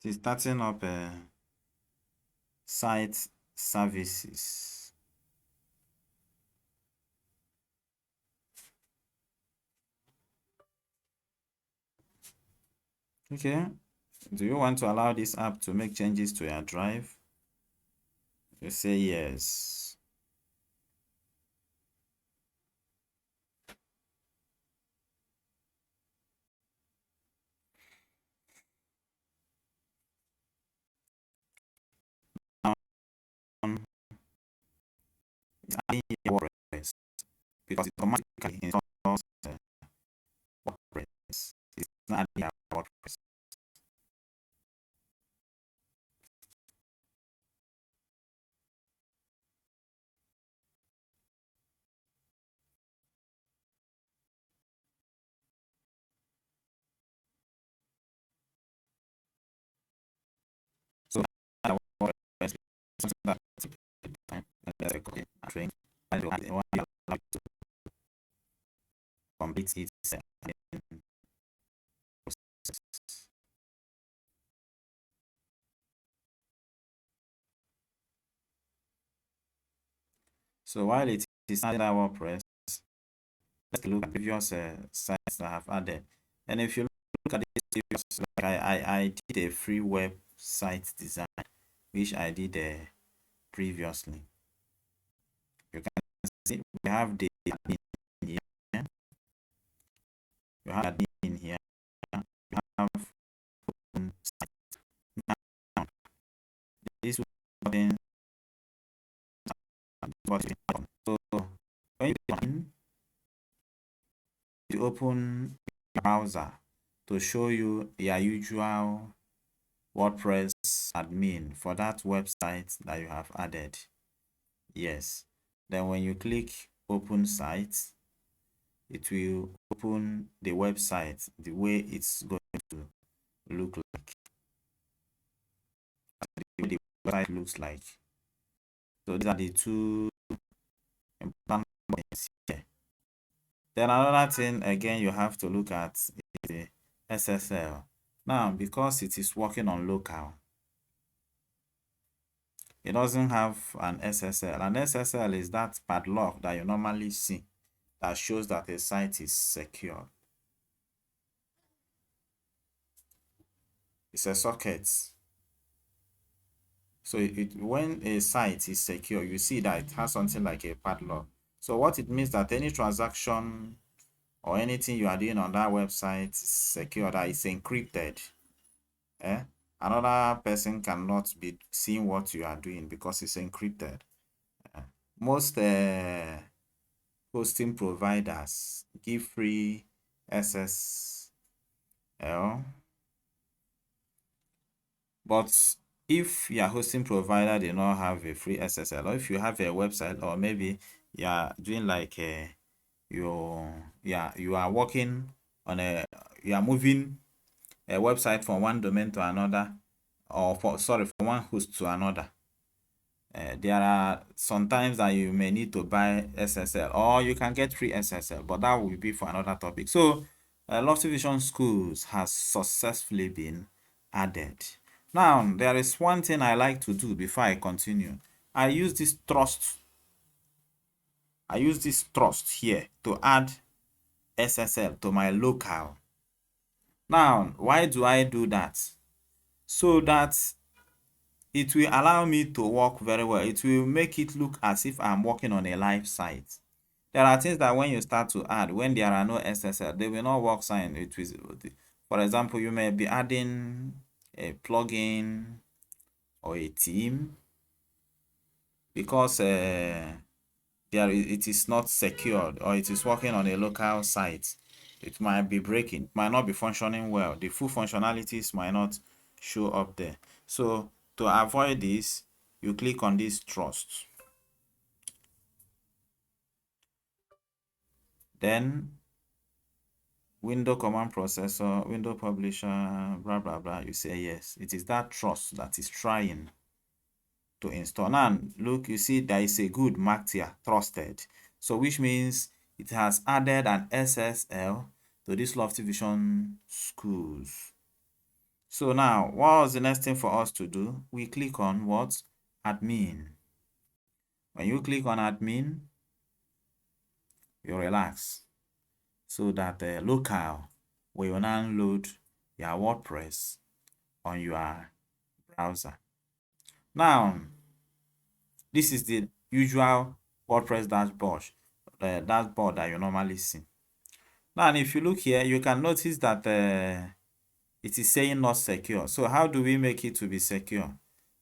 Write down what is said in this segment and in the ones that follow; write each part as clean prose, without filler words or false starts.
It is starting up site services. Okay. Do you want to allow this app to make changes to your drive? You say yes. Um, adding your WordPress because it automatically installs WordPress. It's not adding your WordPress. So that WordPress something that takes time and there's a copy and train and you want to allow it to complete its process. So while it is adding our WordPress, let's look at previous sites that I have added. And if you look at this previous, like I did a free website design, which I did previously. You can see we have the admin here. You have admin here. You have site. Now, this button so when you click on, you open your browser to show you your usual WordPress admin for that website that you have added. Yes. Then when you click open site, it will open the website the way it's going to look like. The way the website looks like. So these are the two important points here. Then another thing again you have to look at is the SSL. Now, because it is working on local, it doesn't have an SSL. An SSL is that padlock that you normally see that shows that a site is secure. It's a socket. So when a site is secure, you see that it has something like a padlock. So what it means that any transaction or anything you are doing on that website is secure, that is encrypted. Another person cannot be seeing what you are doing because it's encrypted. Most hosting providers give free SSL, but if your hosting provider did not have a free SSL, or if you have a website, or maybe you are doing like you are working on you are moving a website from one domain to another, or from one host to another. There are sometimes that you may need to buy SSL, or you can get free SSL, but that will be for another topic. So Lofty Vision Schools has successfully been added. Now, there is one thing I like to do before I continue. I use this trust here to add SSL to my local. Now, why do I do that? So that it will allow me to work very well. It will make it look as if I'm working on a live site. There are things that when you start to add, when there are no SSL, they will not work fine. For example, you may be adding a plugin or a theme because it is not secured, or it is working on a local site. It might be breaking, might not be functioning well. The full functionalities might not show up there. So to avoid this, you click on this trust. Then window command processor, window publisher, blah, blah, blah. You say yes. It is that trust that is trying to install. Now, look, you see there is a good marked here, trusted. So which means it has added an SSL to this Lofty Vision Schools. So now, what was the next thing for us to do? We click on what? Admin. When you click on admin, you relax so that the local will now load your WordPress on your browser. Now, this is the usual WordPress dashboard, the dashboard that you normally see. Now, if you look here, you can notice that it is saying not secure. So how do we make it to be secure?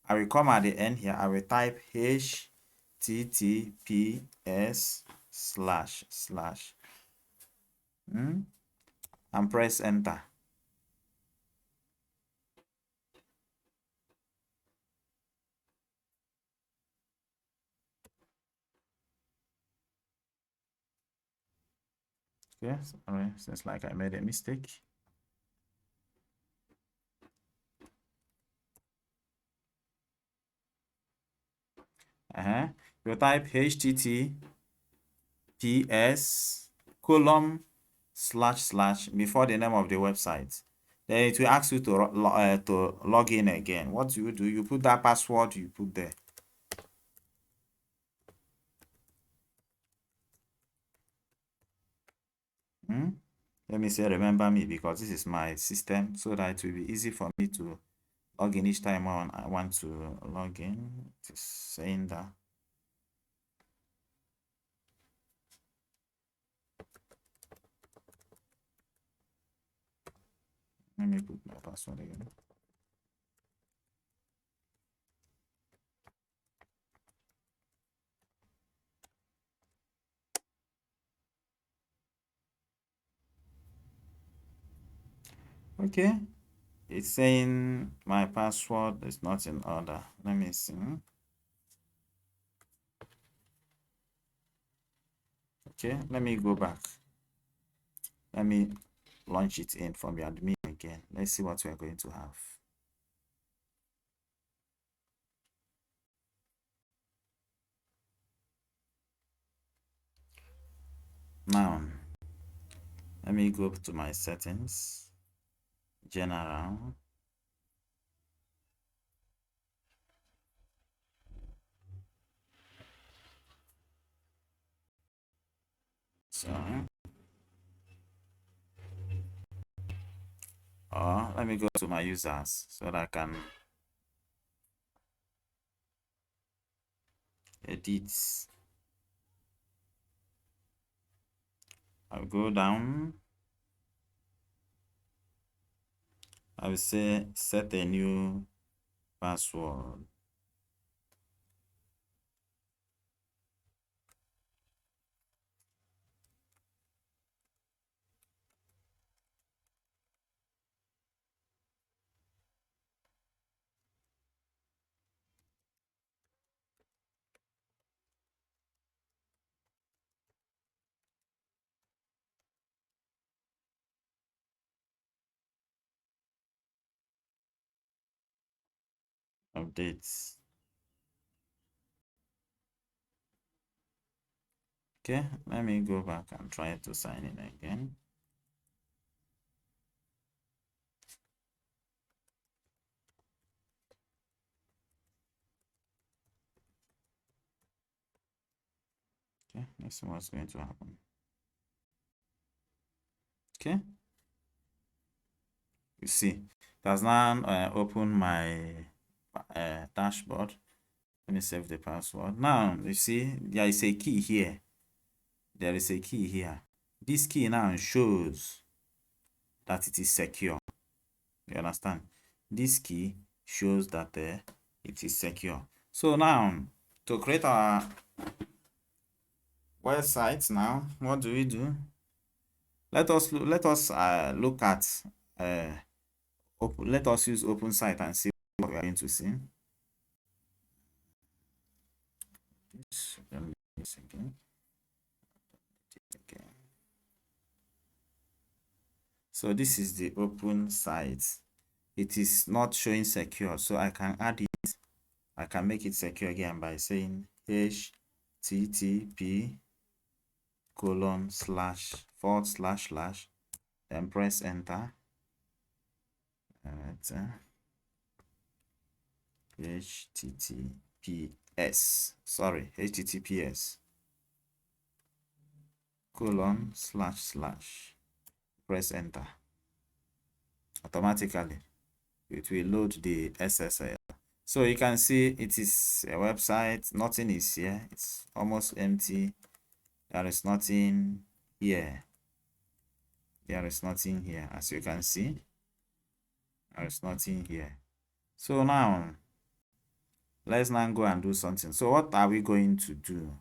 I will come at the end here. I will type https and press enter. Yes, all right, seems like I made a mistake. You type https colon / before the name of the website. Then it will ask you to log in again. What do? You put that password you put there. Let me say remember me, because this is my system, so that it will be easy for me to log in each time I want to log in. Just saying that. Let me put my password again. Okay, it's saying my password is not in order. Let me see. Okay, let me go back. Let me launch it in from the admin again. Let's see what we're going to have. Now, let me go to my settings, general. So, let me go to my users so that I can edit. I'll go down. I will say set a new password. Updates. Okay, let me go back and try to sign in again. Okay, let's see what's going to happen. Okay, you see, it has now opened my dashboard. Let me save the password. Now, you see, there is a key here. There is a key here. This key now shows that it is secure. You understand? This key shows that it is secure. So now, to create our website now, what do we do? Let us look at let us use OpenSite and see what we are going to see. This again. Okay. So this is the open site. It is not showing secure, so I can add it. I can make it secure again by saying http :// then press enter. Alright, HTTPS, sorry, HTTPS colon / press enter. Automatically it will load the SSL. So you can see it is a website, nothing is here, it's almost empty. There is nothing here. There is nothing here. As you can see, there is nothing here. So now let's now go and do something. So what are we going to do?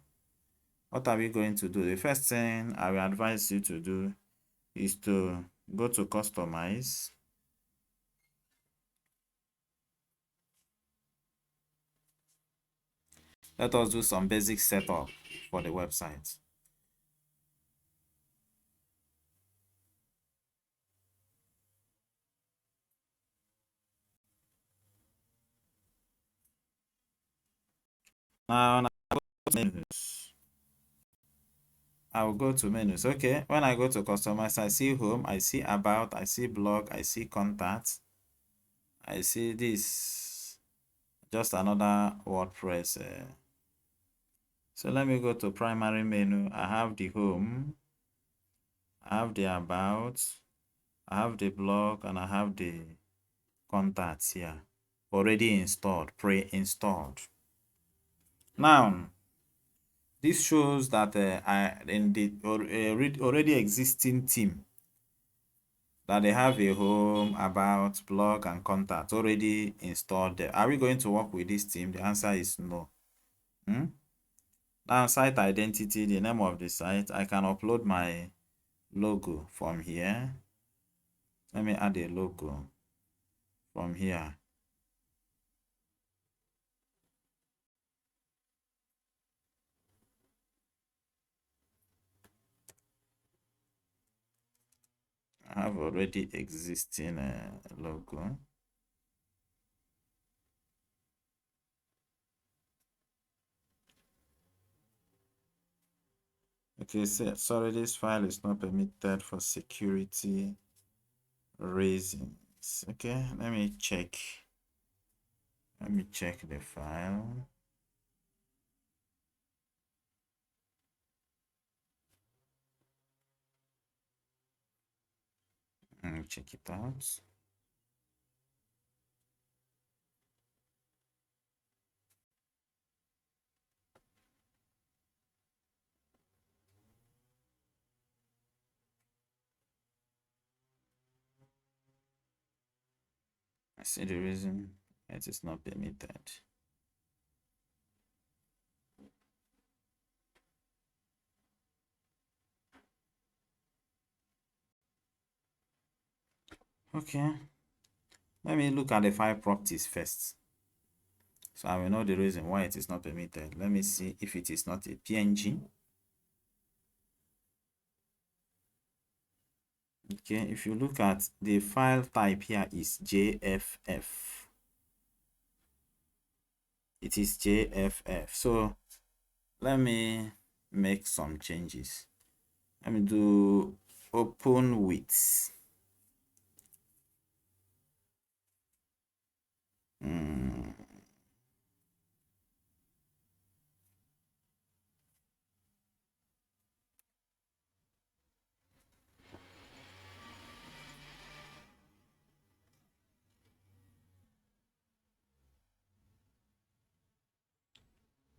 What are we going to do? The first thing I will advise you to do is to go to customize. Let us do some basic setup for the website. Now menus. I will go to menus. Okay, when I go to customize, I see home, I see about, I see blog, I see contact, I see this, just another WordPress. So let me go to primary menu. I have the home, I have the about, I have the blog, and I have the contacts here already installed, pre-installed. Now this shows that I in the already existing theme that they have a home, about, blog, and contact already installed there. Are we going to work with this theme? The answer is no. Now site identity, the name of the site, I can upload my logo from here. Let me add a logo from here. I have already existing logo. Okay, so sorry, this file is not permitted for security reasons. Okay, let me check. Let me check the file. Check it out. I see the reason it is not permitted. Okay, let me look at the file properties first. So I will know the reason why it is not permitted. Let me see if it is not a PNG. Okay, if you look at the file type here is JFF. It is JFF. So let me make some changes. Let me do open with.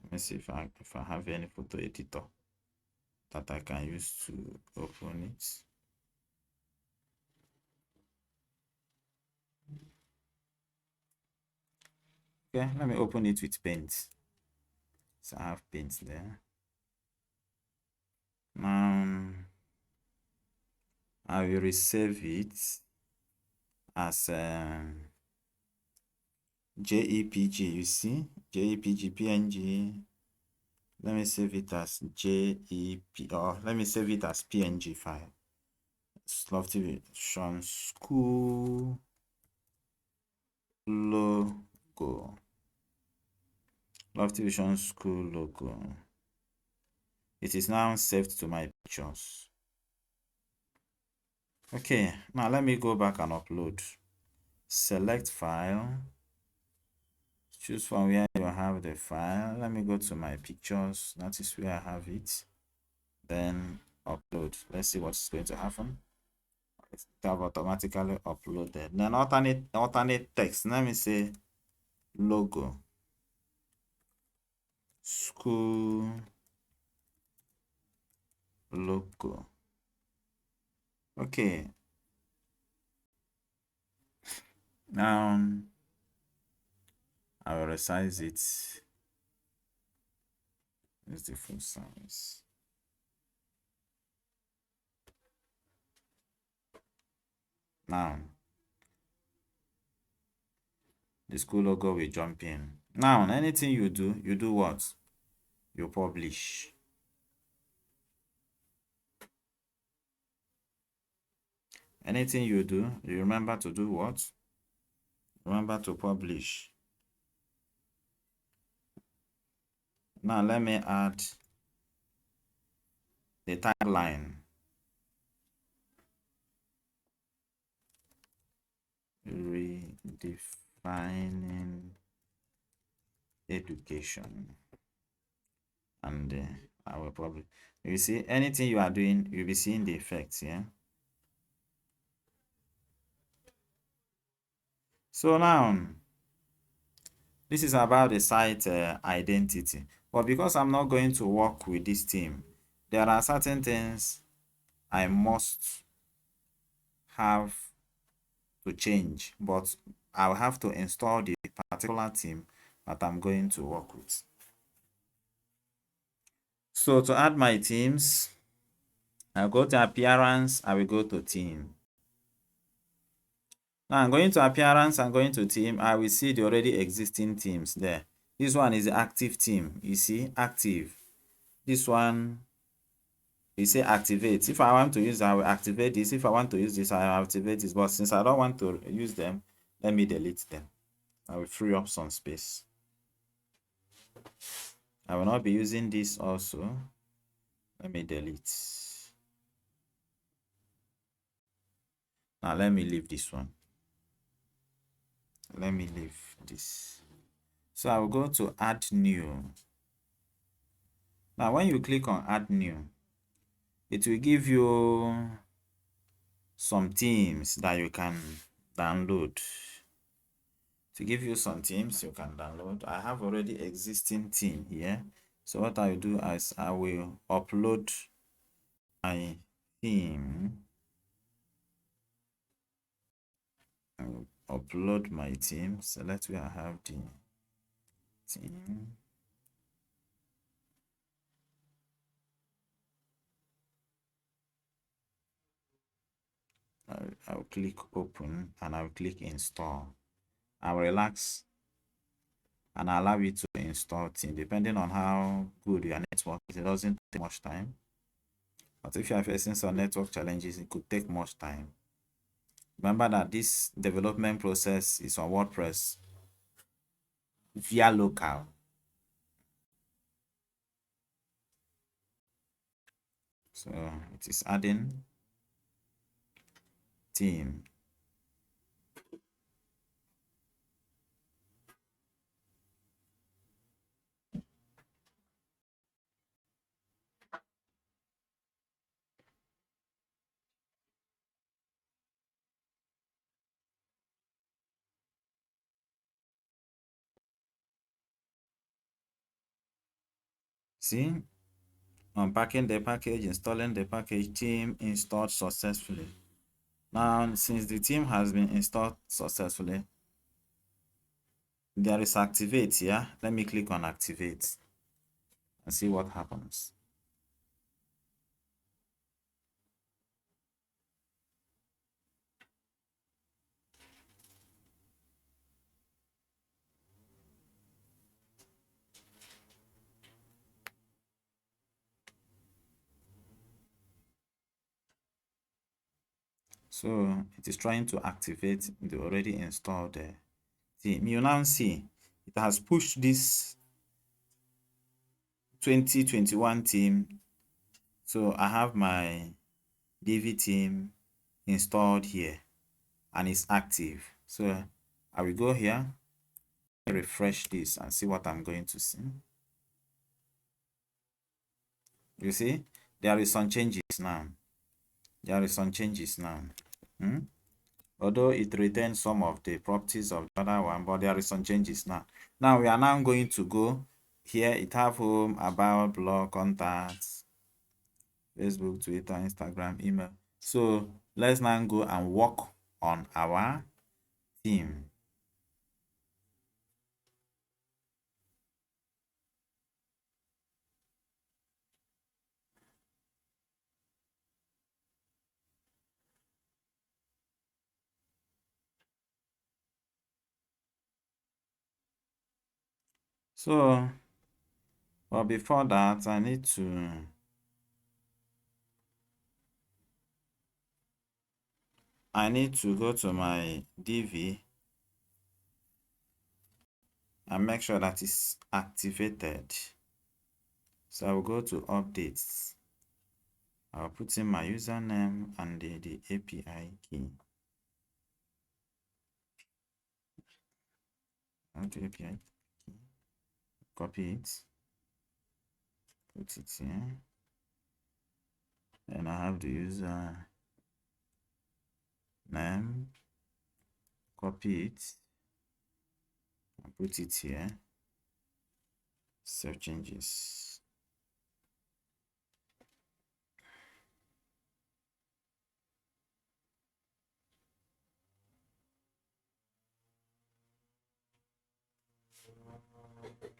Let me see if I have any photo editor that I can use to open it. Okay, let me open it with Paint. So I have Paint there. Now I will resave it as JEPG. You see, JEPG PNG. Let me save it as JEP, or let me save it as PNG file. Lofty Vision School logo. Lofty Vision School logo. It is now saved to my pictures. Okay, now let me go back and upload. select file, choose from where you have the file. Let me go to my pictures. That is where I have it. Then upload. Let's see what's going to happen. It have automatically uploaded. Then alternate text. Let me say logo, school logo. Okay. Now I will resize it. It's the full size. Now the school logo will jump in. Now anything you do what? You publish. Anything you do, you remember to do what? Remember to publish. Now let me add the tagline. Redefining education. And I will probably, you see, anything you are doing, you'll be seeing the effects, yeah? So now, this is about the site identity. But because I'm not going to work with this team, there are certain things I must have to change, but I'll have to install the particular team that I'm going to work with. So to add my teams, I'll go to appearance, I will go to team. Now I'm going to appearance, I'm going to team, I will see the already existing teams there. This one is the active team, you see, active. This one, you say activate. If I want to use, I will activate this. If I want to use this, I will activate this. But since I don't want to use them, let me delete them. I will free up some space. I will not be using this also. Let me delete. Now let me leave this one. Let me leave this. So I will go to add new. Now when you click on add new, it will give you some themes that you can download. To give you some themes you can download. I have already existing theme here. So what I will do is I will upload my theme. I will upload my theme. Select where I have the theme. I'll click open and I'll click install. I'll relax and allow you to install theme. Depending on how good your network is, it doesn't take much time. But if you are facing some network challenges, it could take much time. Remember that this development process is on WordPress via local. So it is adding theme. See, unpacking the package, installing the package, theme installed successfully. Now, since the theme has been installed successfully, there is activate here. Yeah? Let me click on activate and see what happens. So it is trying to activate the already installed theme. You now see it has pushed this 2021 theme. So I have my Divi theme installed here and it's active. So I will go here, refresh this and see what I'm going to see. You see, there is some changes now. There is some changes now. Although it retains some of the properties of the other one, but there is some changes now. Now we are now going to go here. It have home, about, blog, contacts, Facebook, Twitter, Instagram, email. So let's now go and work on our theme. So, but before that, I need to go to my Divi and make sure that it's activated. So I will go to updates. I'll put in my username and the API key. API key. Copy it. Put it here. And I have the user name. Copy it. And put it here. Save changes.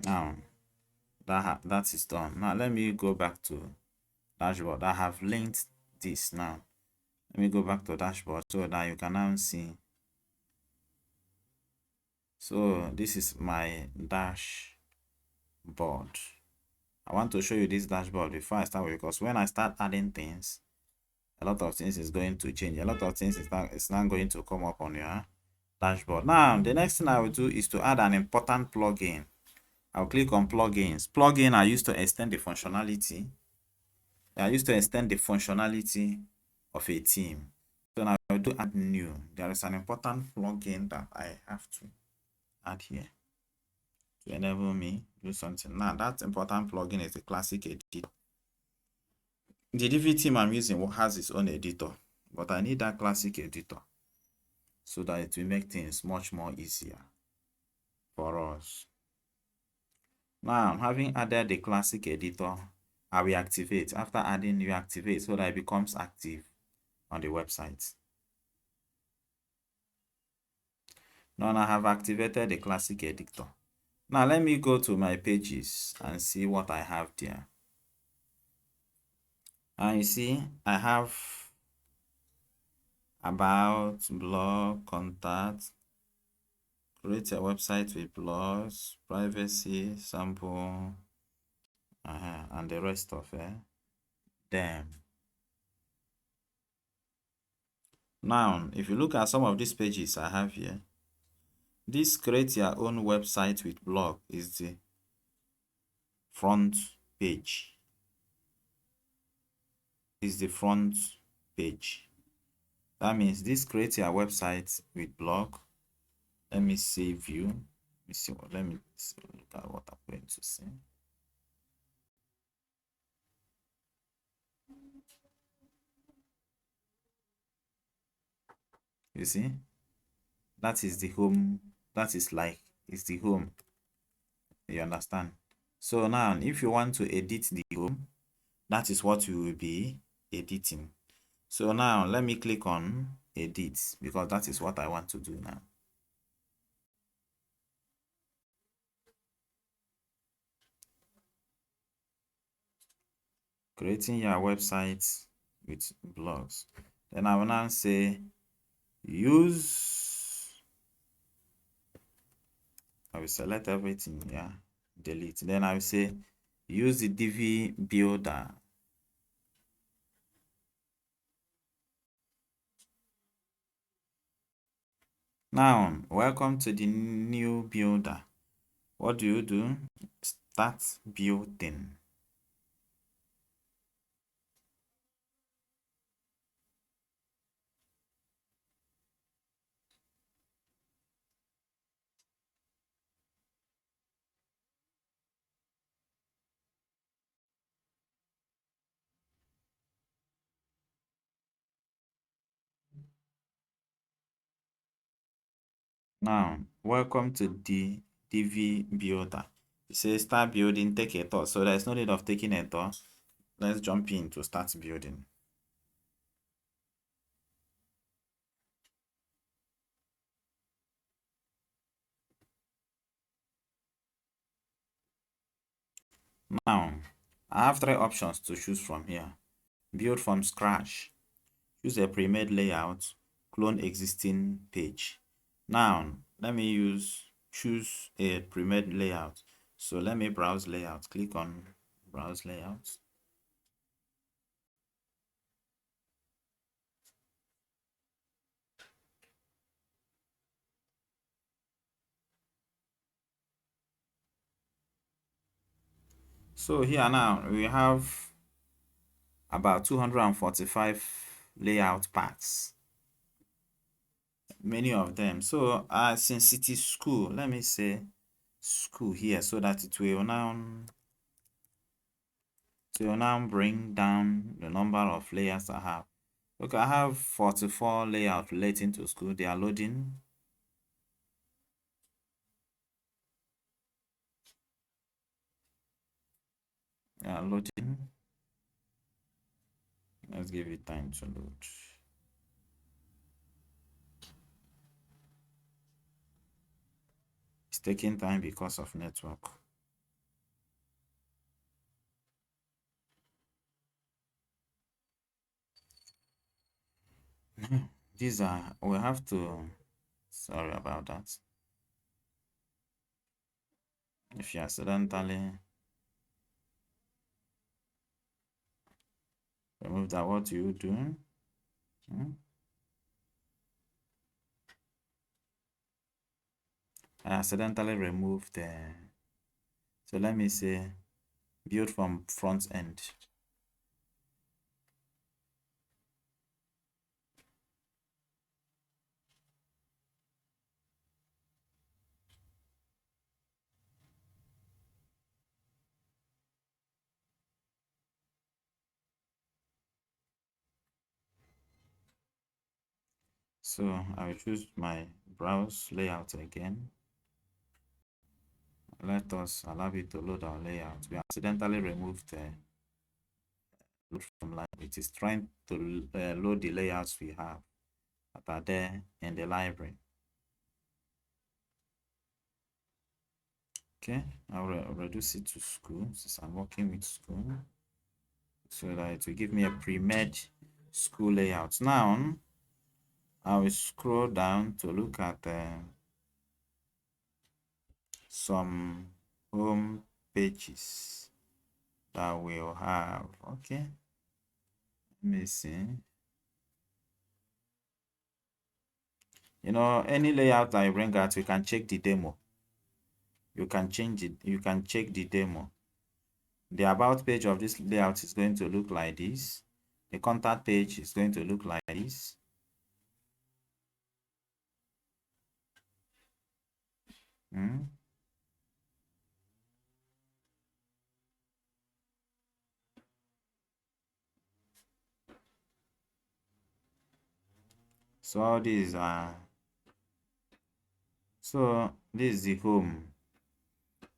Now that is done. Now let me go back to dashboard. I have linked this now. Let me go back to dashboard so that you can now see. So this is my dashboard. I want to show you this dashboard before I start with, because when I start adding things, a lot of things is going to change. A lot of things is not going to come up on your dashboard. Now the next thing I will do is to add an important plugin. I'll click on plugins. Plugin are used to extend the functionality. They are used to extend the functionality of a theme. So now I will do add new. There is an important plugin that I have to add here to enable me do something. Now that important plugin is the classic editor. The Divi theme I'm using has its own editor, but I need that classic editor so that it will make things much more easier for us. Now, having added the classic editor, I will activate. After adding, you activate so that it becomes active on the website. Now I have activated the classic editor. Now let me go to my pages and see what I have there. And you see, I have about, blog, contact, create a website with blogs, privacy, sample, and the rest of them. Now, if you look at some of these pages I have here, this create your own website with blog is the front page. Is the front page. That means this create your website with blog. Let me see view. Let me see, look at what I'm going to see. You see, that is the home. That is the home. You understand? So now if you want to edit the home, that is what you will be editing. So now let me click on edit, because that is what I want to do now. Creating your website with blogs. Then I will now say use. I will select everything, yeah, delete. Then I will say use the Divi builder. Now welcome to the new builder. What do you do? Start building. Now, welcome to the Divi Builder. It says start building, take a tour. So there's no need of taking a tour. Let's jump in to start building. Now, I have three options to choose from here. Build from scratch. Choose a pre-made layout. Clone existing page. Now, let me choose a pre-made layout. So let me browse layout. Click on browse layouts. So here now we have about 245 layout paths, many of them. So since it is school, let me say school here so that it will now bring down the number of layers I have. Okay, I have 44 layouts relating to school. They are loading. Loading. Let's give it time to load. It's taking time because of network. These are, we have to, sorry about that. If you accidentally remove that, what do you do? I accidentally removed the, so let me say build from front end. So I will choose my browse layout again. Let us allow it to load our layout. We accidentally removed the load from line. It is trying to load the layouts we have that are there in the library. Okay, I'll reduce it to school since I'm working with school, so that it will give me a pre-made school layout. Now I will scroll down to look at some home pages that we'll have. Okay, let me see. You know, any layout I bring out, we can check the demo. You can change it. You can check the demo. The about page of this layout is going to look like this. The contact page is going to look like this. So all these are, so this is the home,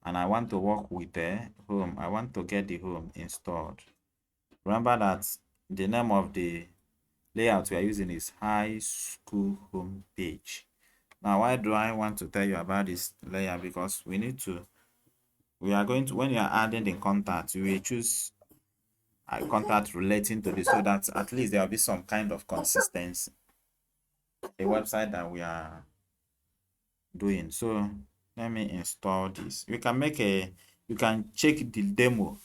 and I want to work with the home. I want to get the home installed. Remember that the name of the layout we are using is high school home page. Now, why do I want to tell you about this layer? Because we are going to, when you are adding the contact, you will choose a contact relating to this, so that at least there will be some kind of consistency. A website that we are doing. So let me install this. You can check the demo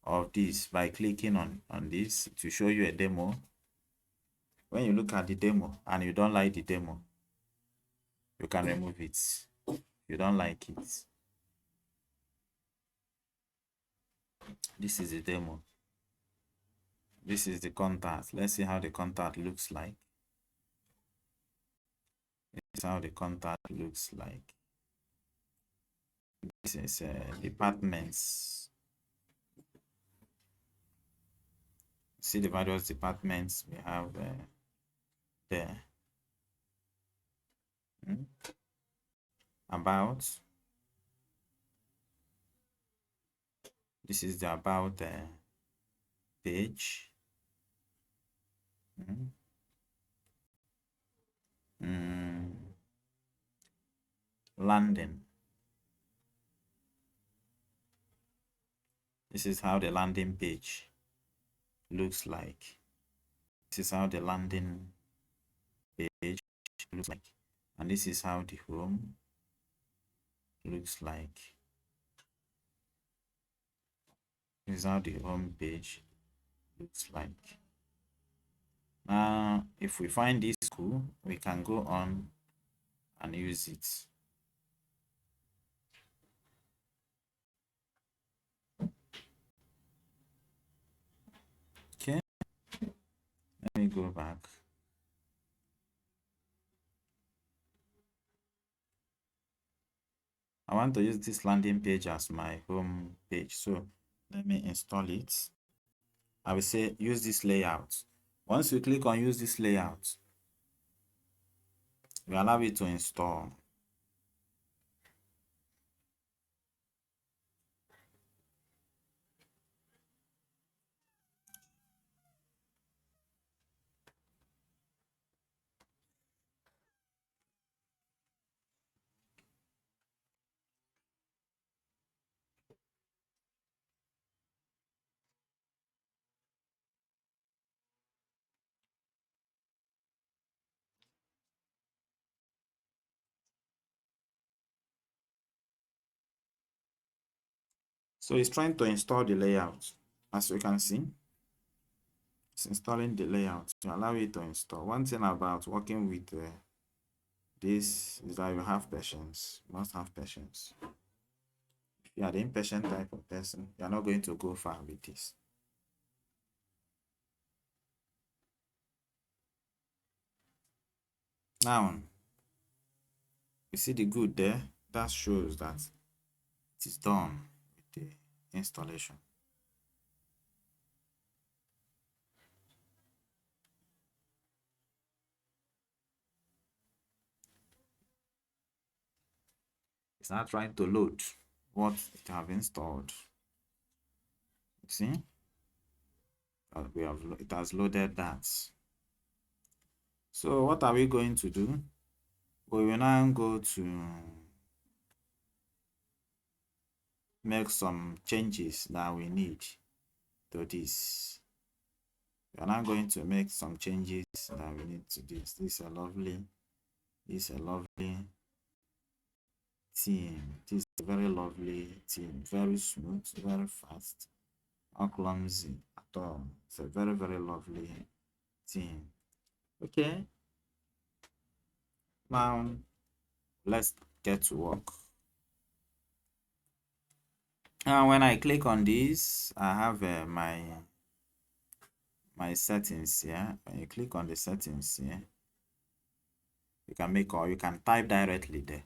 of this by clicking on this to show you a demo. When you look at the demo and you don't like the demo, you can remove it. You don't like it. This is the demo. This is the contact. Let's see how the contact looks like. This is how the contact looks like. This is departments. See the various departments we have there. about. This is the about page. Mm. Mm. Landing. This is how the landing page looks like. This is how the landing page looks like. And this is how the home looks like. This is how the home page looks like. Now, if we find this cool, we can go on and use it. Okay, let me go back. I want to use this landing page as my home page. So let me install it. I will say use this layout. Once you click on use this layout, you allow it to install. So it's trying to install the layout. As you can see, it's installing the layout to allow it to install. One thing about working with this is that you have patience. You must have patience. If you are the impatient type of person, you are not going to go far with this. Now, you see the good there? That shows that it is done with the installation. It's not trying to load what it have installed. You see? It has loaded that. So what are we going to do? We will now go to make some changes that we need to this. We are now going to make some changes that we need to this. This is a lovely theme. This is a very lovely theme. Very smooth, very fast, not clumsy at all. It's a very, very lovely theme. Okay. Now let's get to work. Now when I click on this, I have my settings here. When you click on the settings here, you can make, or you can type directly there.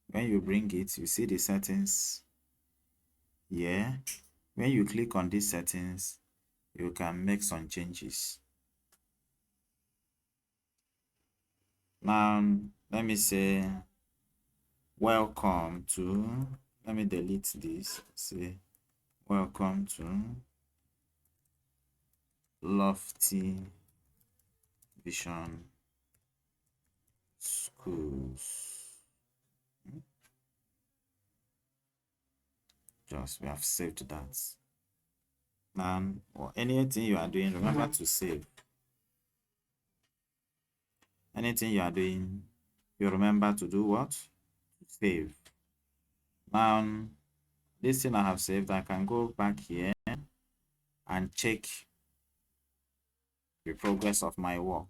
When you bring it, you see the settings here. When you click on these settings, you can make some changes. Now let me say welcome to, let me delete this, say welcome to Lofty Vision Schools. Just we have saved that. Now, or anything you are doing, remember to save. Anything you are doing, you remember to do what? Save. Now, this thing I have saved, I can go back here and check the progress of my work.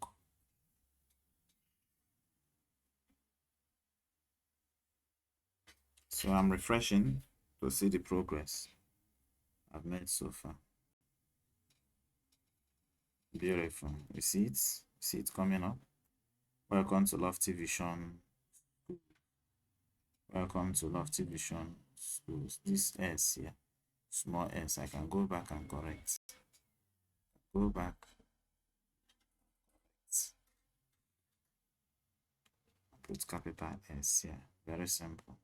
So I'm refreshing to see the progress I've made so far. Beautiful. You see it? See it coming up? Welcome to Lofty Vision. Welcome to Lofty Vision Schools. This S here, small s, I can go back and correct. Go back. put capital S here. Very simple.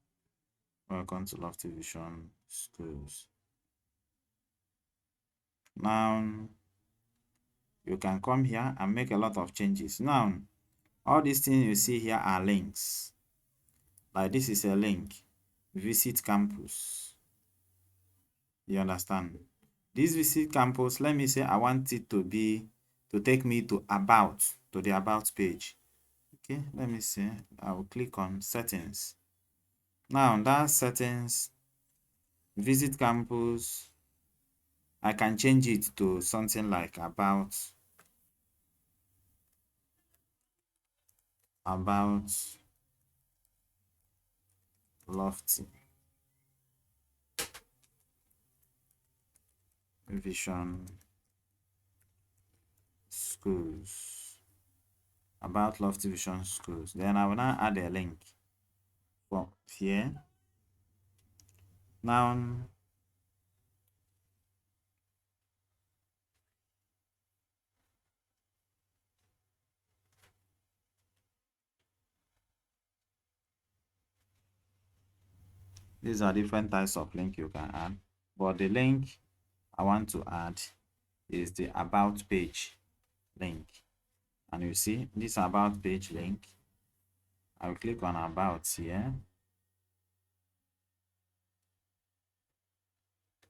Welcome to Lofty Vision Schools. Now you can come here and make a lot of changes. Now all these things you see here are links. Like this is a link. Visit campus. You understand? This visit campus, let me say I want it to take me to the about page. Okay, let me see. I will click on settings. Now that settings, visit campus, I can change it to something like about Lofty Vision Schools. About Lofty Vision Schools. Then I will now add a link from here. Now these are different types of link you can add, but the link I want to add is the about page link. And you see this about page link, I will click on about here.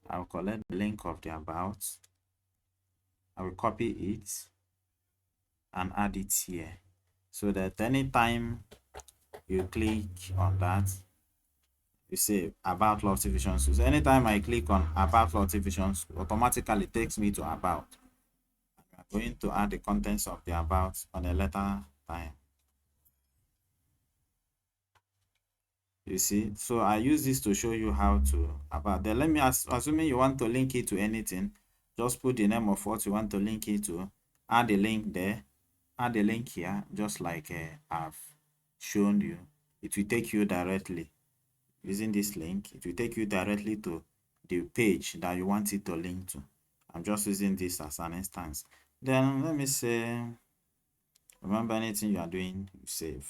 I will collect the link of the about. I will copy it and add it here, so that anytime you click on that, you say about Lofty Vision Schools. Anytime I click on about Lofty Vision Schools, automatically takes me to about. I'm going to add the contents of the about on a later time. You see, so I use this to show you how to about. Then let me assuming you want to link it to anything, just put the name of what you want to link it to, add the link there, add the link here, just like I've shown you. It will take you directly, using this link, it will take you directly to the page that you want it to link to. I'm just using this as an instance. Then let me say, remember anything you are doing, you save.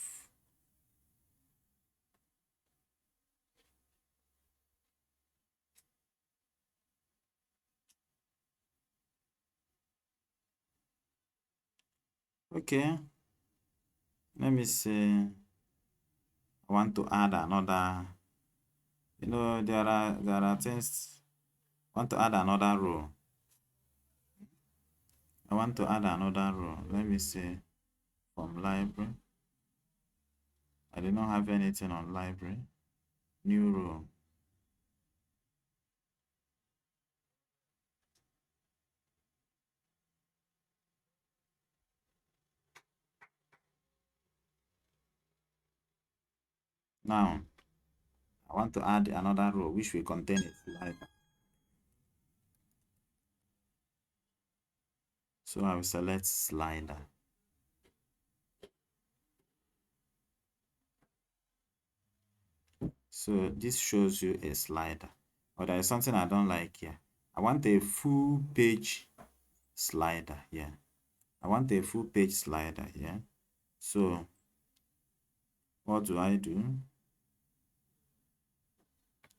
Okay, let me say I want to add another, there are things. I want to add another row. Let me say from library. I do not have anything on library. New row. Now I want to add another row which will contain a slider. So I will select slider. So this shows you a slider, but there is something I don't like here. I want a full page slider here. So what do I do?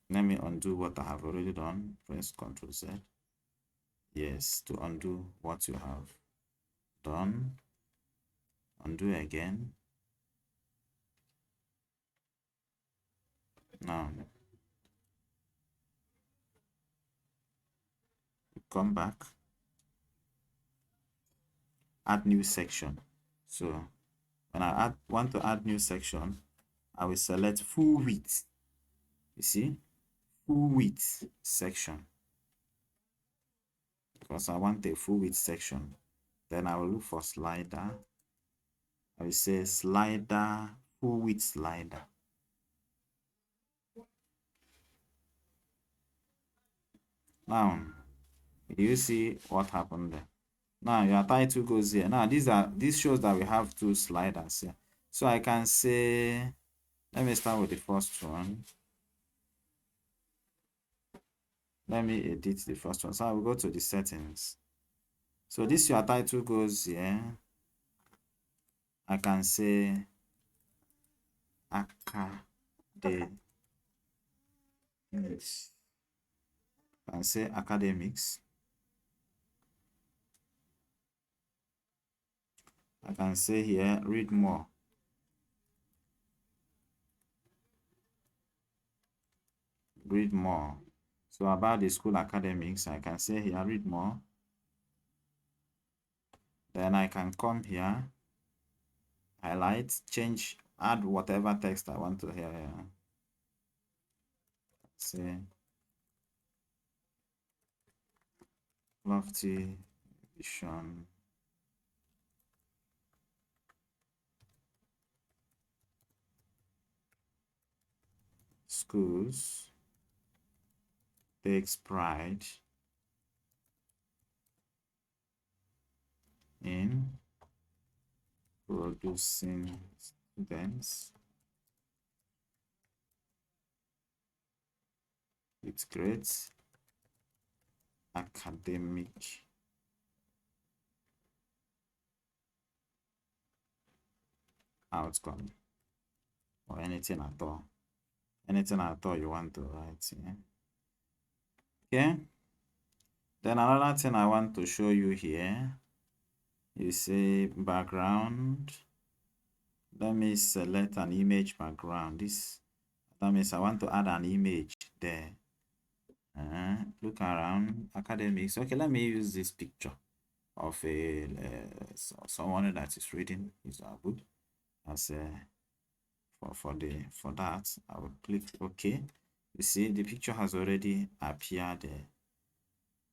Let me undo what I have already done. Press Ctrl Z. Yes, to undo what you have done. Undo again. Now come back, add new section. So when I want to add new section, I will select full width. You see, full width section, because I want a full width section. Then I will look for slider. I will say slider, full width slider. Now you see what happened there. Now your title goes here. Now this shows that we have two sliders here. So I can say, let me start with the first one. Let me edit the first one. So I will go to the settings. So this your title goes here. I can say academics. I can say academics. I can say here, read more. Read more. So about the school academics, I can say here, read more. Then I can come here, highlight, change, add whatever text I want to here. Say lofty vision schools takes pride in producing students with great academic outcome, or anything at all. Anything at all you want to write here. Okay. Then another thing I want to show you here, you say background. Let me select an image background. That means I want to add an image there. Look around academics. Okay, let me use this picture of a someone that is reading his book as for that. I will click OK. You see the picture has already appeared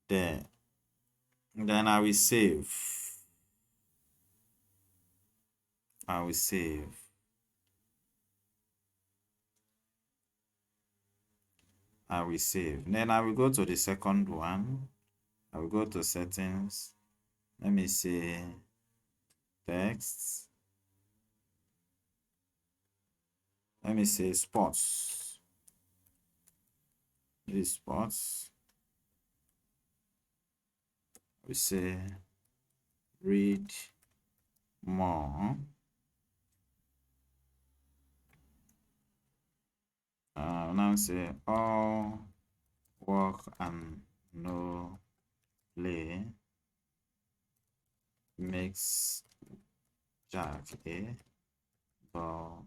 there. Then I will save. I will save. I will save. Then I will go to the second one. I will go to settings. Let me say text. Let me say sports. This sports. We say read more. Now say all work and no play makes Jack a ball.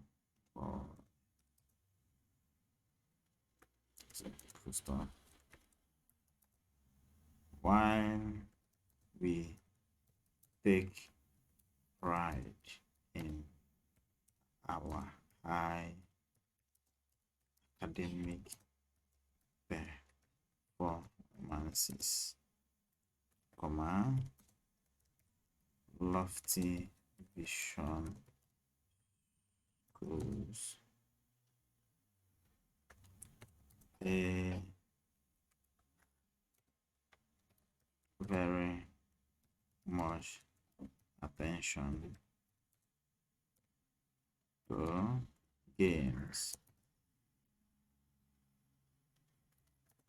Stop. While we take pride in our high academic performances, lofty vision goals, pay very much attention to games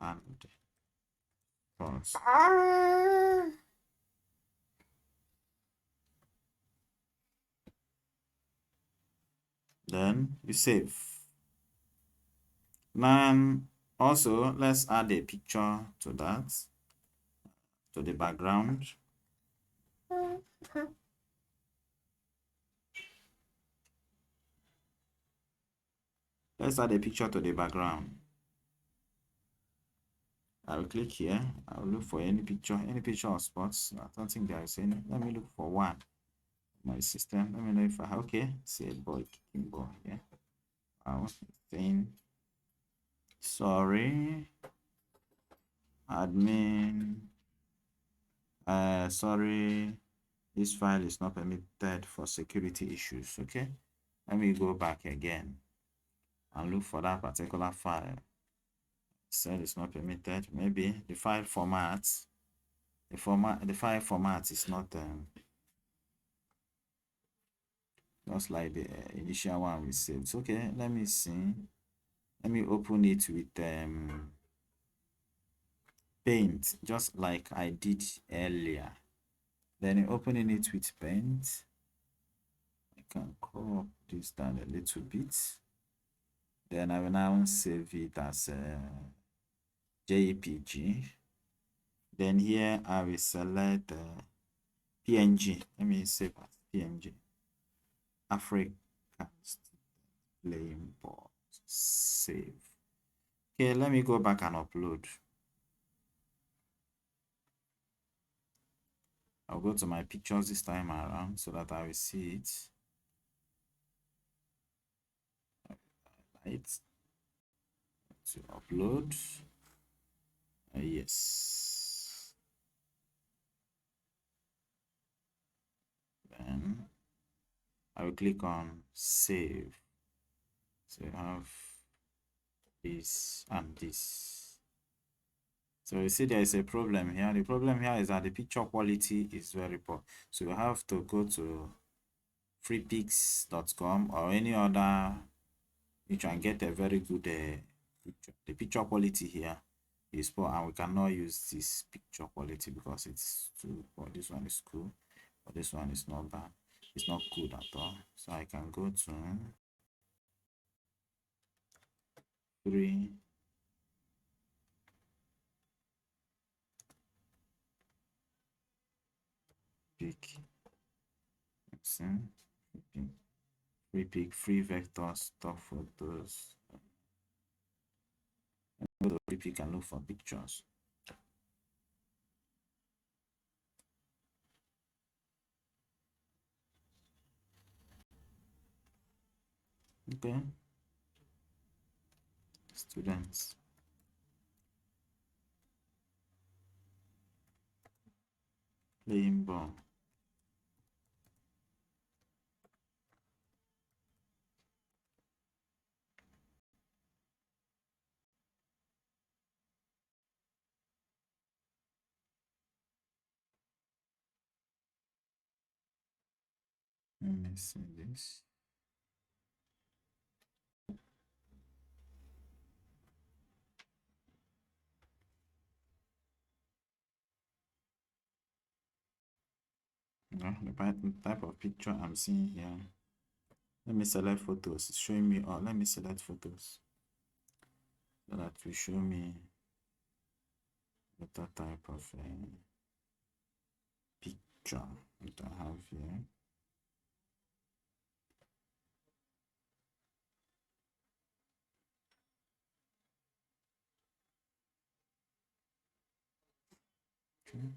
and sports. Then you save. Now also let's add a picture to that, to the background. Let's add a picture to the background. I will click here. I will look for any picture of sports. I don't think there is any. Let me look for one. My system. Let me know if I have. Okay, say boy kicking ball here. Wow, thing. Sorry, admin. Sorry, this file is not permitted for security issues. Okay, let me go back again and look for that particular file. Said it's not permitted. Maybe the file format, the file format is not just like the initial one we saved. Okay, let me see. Let me open it with Paint, just like I did earlier. Then opening it with Paint, I can crop this down a little bit. Then I will now save it as a JPG. Then here I will select PNG. Let me save as PNG. African playing ball. Save. Okay, let me go back and upload. I'll go to my pictures this time around so that I will see it. Right. To upload. Yes. Then I will click on save. So you have this and this. So you see there is a problem here. The problem here is that the picture quality is very poor. So you have to go to freepix.com or any other which can get a very good picture. The picture quality here is poor and we cannot use this picture quality because it's too poor. This one is cool, but this one is not bad. It's not good at all. So I can go to free pick. Free pick, free vectors, stock photos. Go to free pick and look for pictures. Okay. Students. Playing ball. Let me see this. No, the type of picture I'm seeing here. Let me select photos. It's showing me. Oh, let me select photos so that will show me better type of picture that I have here. Okay.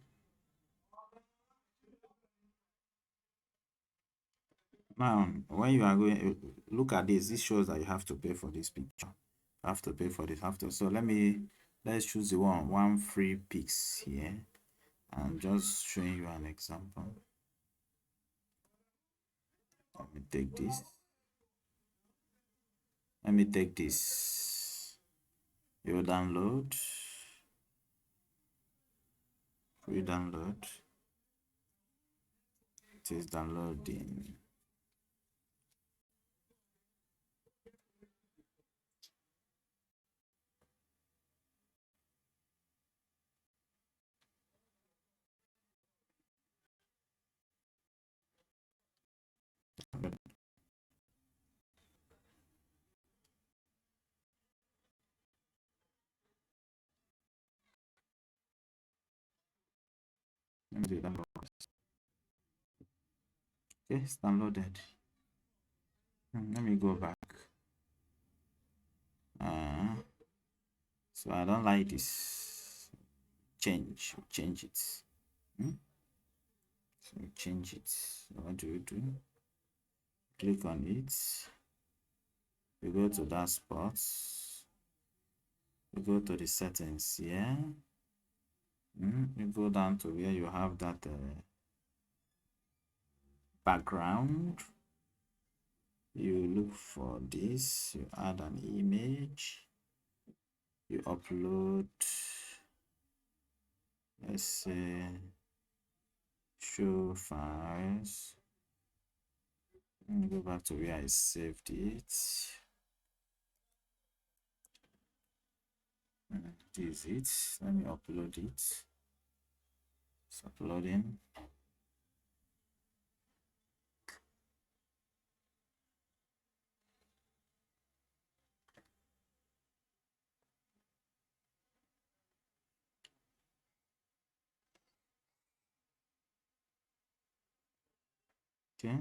Now, when you are going, look at this. This shows that you have to pay for this picture. You have to pay for this. Have to. So let's choose the one free pics here. I'm just showing you an example. Let me take this. Let me take this. You download. Free download. It is downloading. Let me do that. Okay, it's downloaded. Let me go back. So I don't like this. Change it. So change it. What do you do? Click on it. You go to that spot. You go to the settings here. You go down to where you have that background. You look for this. You add an image. You upload. Let's say show files. Let me go back to where I saved it. This is it. Let me upload it. It's uploading. Okay,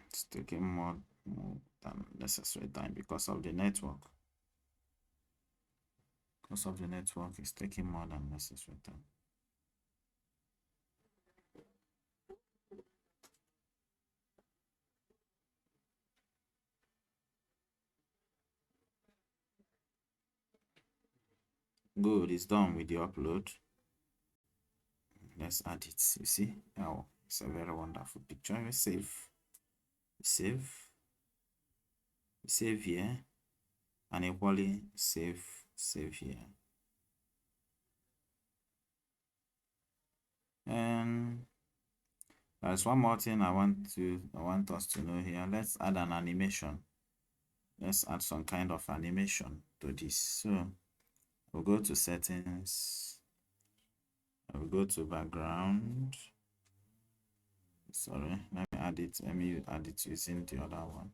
it's taking more than necessary time because of the network. Because of the network, it's taking more than necessary time. Good, it's done with the upload. Let's add it. You see, oh, it's a very wonderful picture. We save, save, save here, and equally save here. And there's one more thing I want us to know here. Let's add an animation. Let's add some kind of animation to this. So we'll go to settings. I'll go to background. Sorry, let me add it. Let me add it using the other one.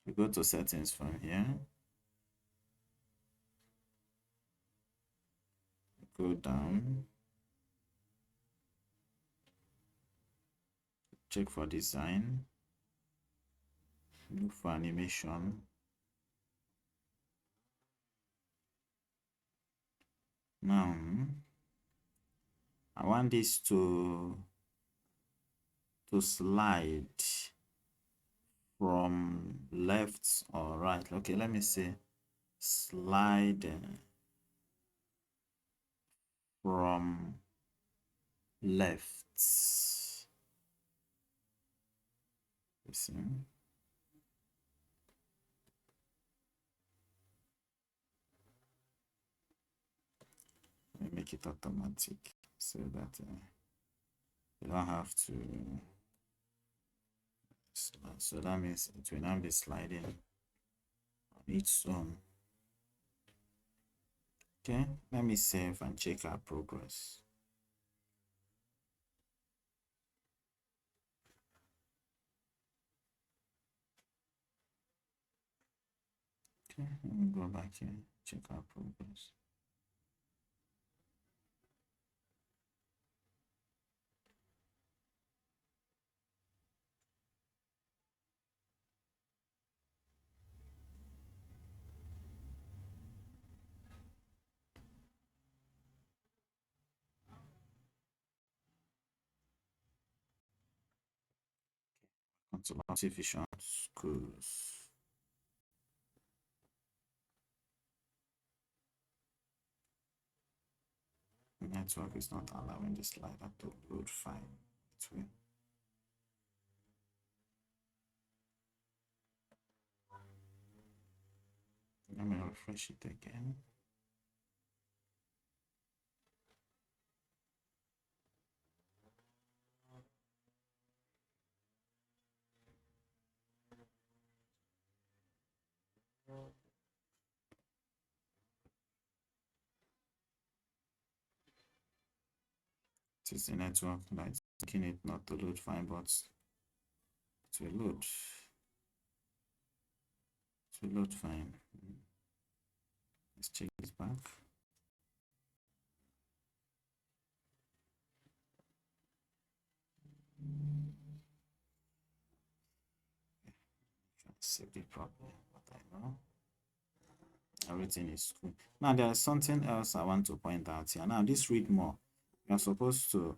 You go to settings from here. Go down. Check for design. Look for animation. Now, I want this to slide from left or right. Okay, let me say slide from left. You see? Let me make it automatic so that you don't have to. So that means it will now be sliding on its own. Okay, let me save and check our progress. Okay, let me go back here, check our progress. To artificial schools. Network is not allowing the slider to load fine. Let me refresh it again. It is the network that is making it not to load fine, but it will load. It will load fine. Let's check this back. Save the problem, but I know everything is good. Now there's something else I want to point out here. Now this read more, you're supposed to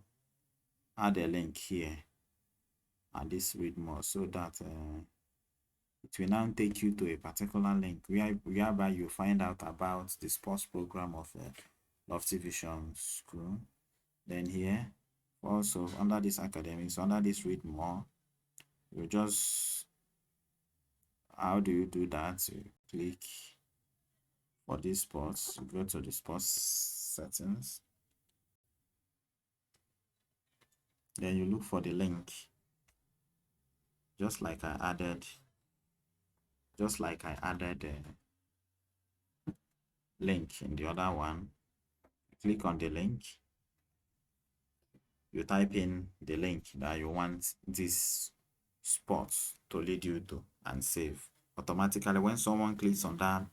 add a link here and this read more so that it will now take you to a particular link whereby you find out about the sports program of Lofty Vision School. Then here also under this academics, under this read more, you just, how do you do that? You click for this sports, you go to the sports settings, then you look for the link, just like I added link in the other one. Click on the link, you type in the link that you want this sports to lead you to and save. Automatically when someone clicks on that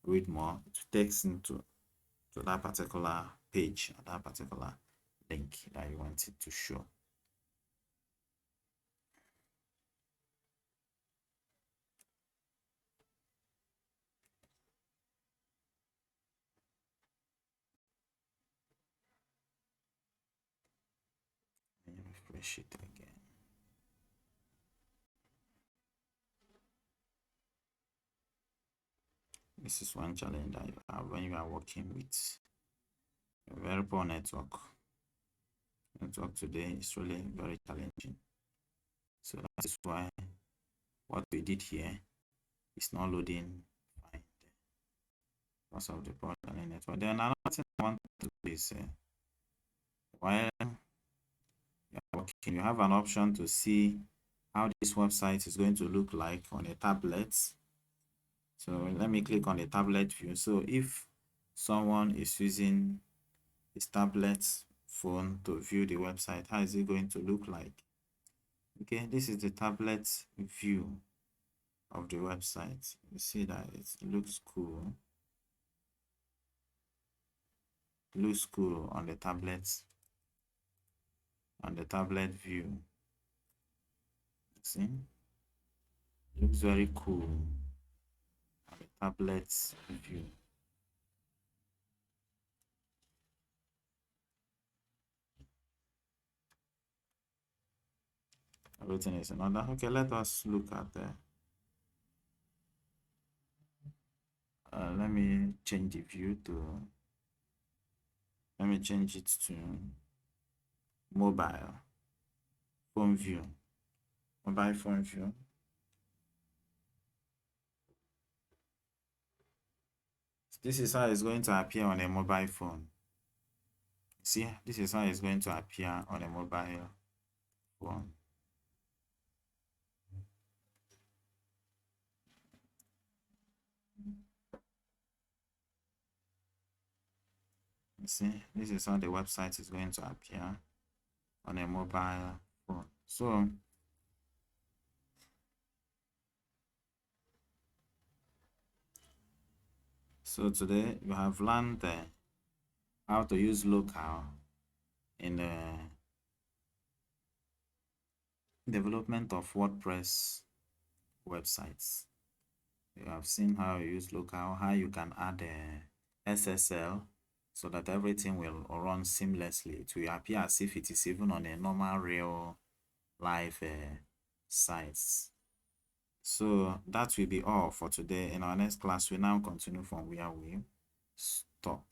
read more, it takes into to that particular page or that particular link that you want it to show. Let me refresh it again. This is one challenge that you have when you are working with a very poor network. Network today is really very challenging. So that is why what we did here is not loading fine because of the poor network. Then another thing I want to do is while you're working, you have an option to see how this website is going to look like on a tablet. So let me click on the tablet view. So if someone is using his tablet phone to view the website, how is it going to look like? Okay, this is the tablet view of the website. You see that it looks cool. Looks cool on the tablet view. See, looks very cool on the tablet view. Everything is in order. Okay, let us look at the let me change the view to, let me change it to mobile phone view. Mobile phone view. This is how it's going to appear on a mobile phone. See, this is how it's going to appear on a mobile phone. See, this is how the website is going to appear on a mobile phone. So today you have learned how to use local in the development of WordPress websites. You have seen how you use local, how you can add a SSL so that everything will run seamlessly. It will appear as if it is even on a normal real live sites. So that will be all for today. In our next class, we now continue from where we stop.